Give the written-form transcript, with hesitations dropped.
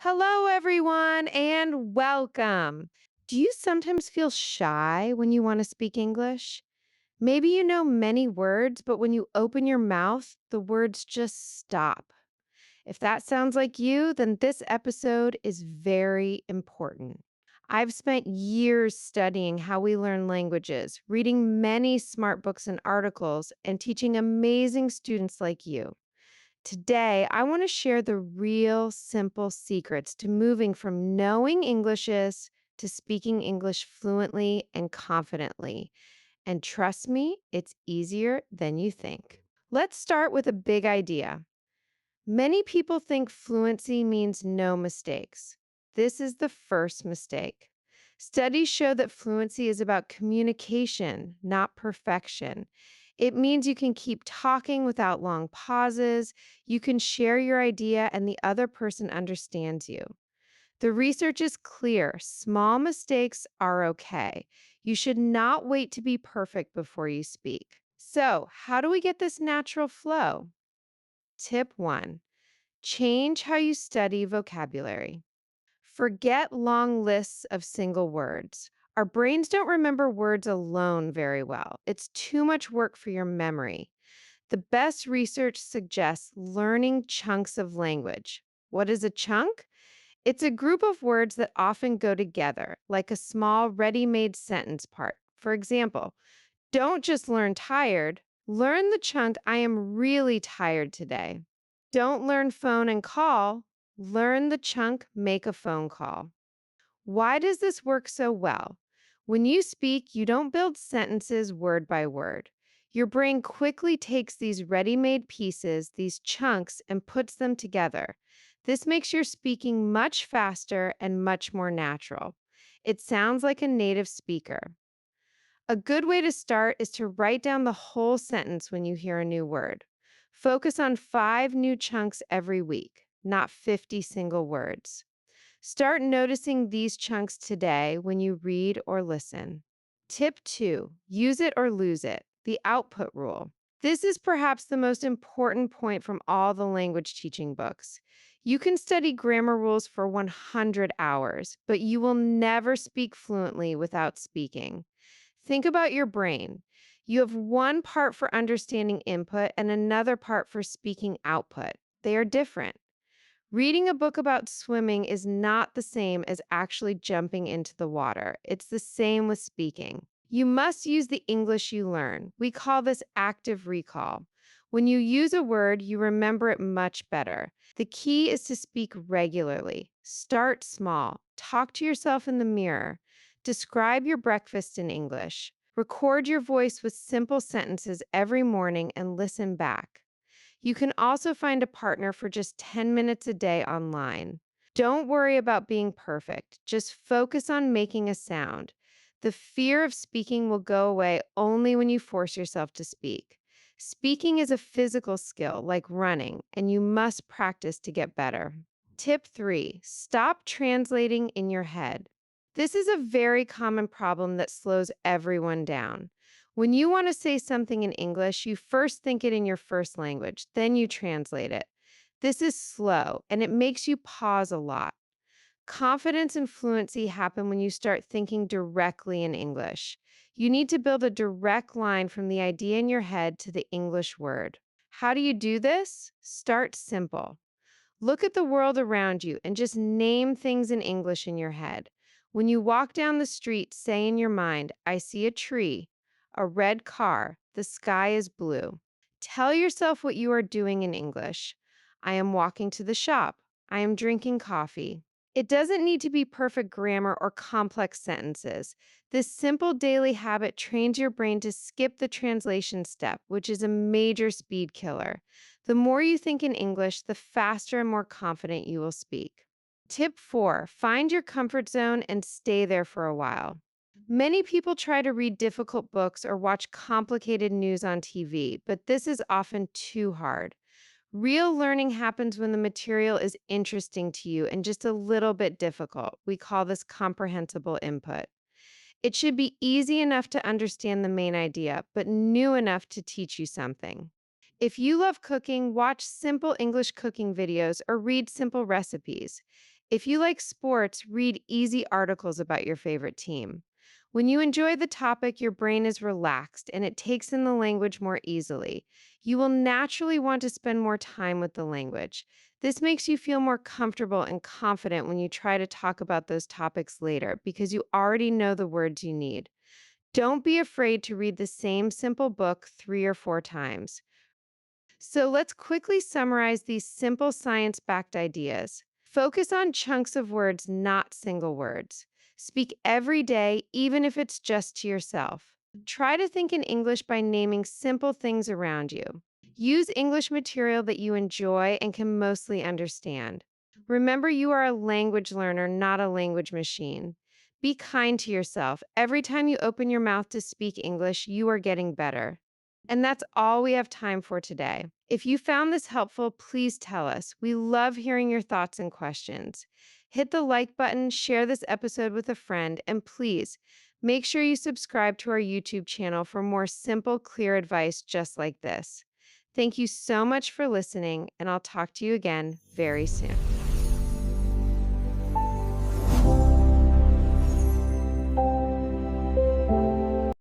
Hello, everyone, and welcome. Do you sometimes feel shy when you want to speak English? Maybe you know many words, but when you open your mouth, the words just stop. If that sounds like you, then this episode is very important. I've spent years studying how we learn languages, reading many smart books and articles, and teaching amazing students like you. Today, I want to share the real simple secrets to moving from knowing Englishes to speaking English fluently and confidently. And trust me, it's easier than you think. Let's start with a big idea. Many people think fluency means no mistakes. This is the first mistake. Studies show that fluency is about communication, not perfection. It means you can keep talking without long pauses. You can share your idea and the other person understands you. The research is clear. Small mistakes are okay. You should not wait to be perfect before you speak. So, how do we get this natural flow? Tip one. Change how you study vocabulary. Forget long lists of single words. Our brains don't remember words alone very well. It's too much work for your memory. The best research suggests learning chunks of language. What is a chunk? It's a group of words that often go together, like a small ready made sentence part. For example, don't just learn tired, learn the chunk I am really tired today. Don't learn phone and call. Learn the chunk make a phone call. Why does this work so well? When you speak, you don't build sentences word by word. Your brain quickly takes these ready made pieces, these chunks, and puts them together. This makes your speaking much faster and much more natural. It sounds like a native speaker. A good way to start is to write down the whole sentence when you hear a new word. Focus on 5 new chunks every week, not 50 single words. Start noticing these chunks today when you read or listen. Tip 2, use it or lose it, the output rule. This is perhaps the most important point from all the language teaching books. You can study grammar rules for 100 hours, but you will never speak fluently without speaking. Think about your brain. You have one part for understanding input and another part for speaking output. They are different. Reading a book about swimming is not the same as actually jumping into the water. It's the same with speaking. You must use the English you learn. We call this active recall. When you use a word, you remember it much better. The key is to speak regularly. Start small. Talk to yourself in the mirror. Describe your breakfast in English. Record your voice with simple sentences every morning and listen back. You can also find a partner for just 10 minutes a day online. Don't worry about being perfect. Just focus on making a sound. The fear of speaking will go away only when you force yourself to speak. Speaking is a physical skill like running, and you must practice to get better. Tip 3, stop translating in your head. This is a very common problem that slows everyone down. When you want to say something in English, you first think it in your first language, then you translate it. This is slow and it makes you pause a lot. Confidence and fluency happen when you start thinking directly in English. You need to build a direct line from the idea in your head to the English word. How do you do this? Start simple. Look at the world around you and just name things in English in your head. When you walk down the street, say in your mind, I see a tree, a red car, the sky is blue. Tell yourself what you are doing in English. I am walking to the shop. I am drinking coffee. It doesn't need to be perfect grammar or complex sentences. This simple daily habit trains your brain to skip the translation step, which is a major speed killer. The more you think in English, the faster and more confident you will speak. Tip 4, find your comfort zone and stay there for a while. Many people try to read difficult books or watch complicated news on TV, but this is often too hard. Real learning happens when the material is interesting to you and just a little bit difficult. We call this comprehensible input. It should be easy enough to understand the main idea, but new enough to teach you something. If you love cooking, watch simple English cooking videos or read simple recipes. If you like sports, read easy articles about your favorite team. When you enjoy the topic, your brain is relaxed and it takes in the language more easily. You will naturally want to spend more time with the language. This makes you feel more comfortable and confident when you try to talk about those topics later because you already know the words you need. Don't be afraid to read the same simple book 3 or 4 times. So let's quickly summarize these simple science backed ideas. Focus on chunks of words, not single words. Speak every day, even if it's just to yourself. Try to think in English by naming simple things around you. Use English material that you enjoy and can mostly understand. Remember, you are a language learner, not a language machine. Be kind to yourself. Every time you open your mouth to speak English, you are getting better. And that's all we have time for today. If you found this helpful, please tell us. We love hearing your thoughts and questions. Hit the like button, share this episode with a friend, and please make sure you subscribe to our YouTube channel for more simple, clear advice just like this. Thank you so much for listening, and I'll talk to you again very soon.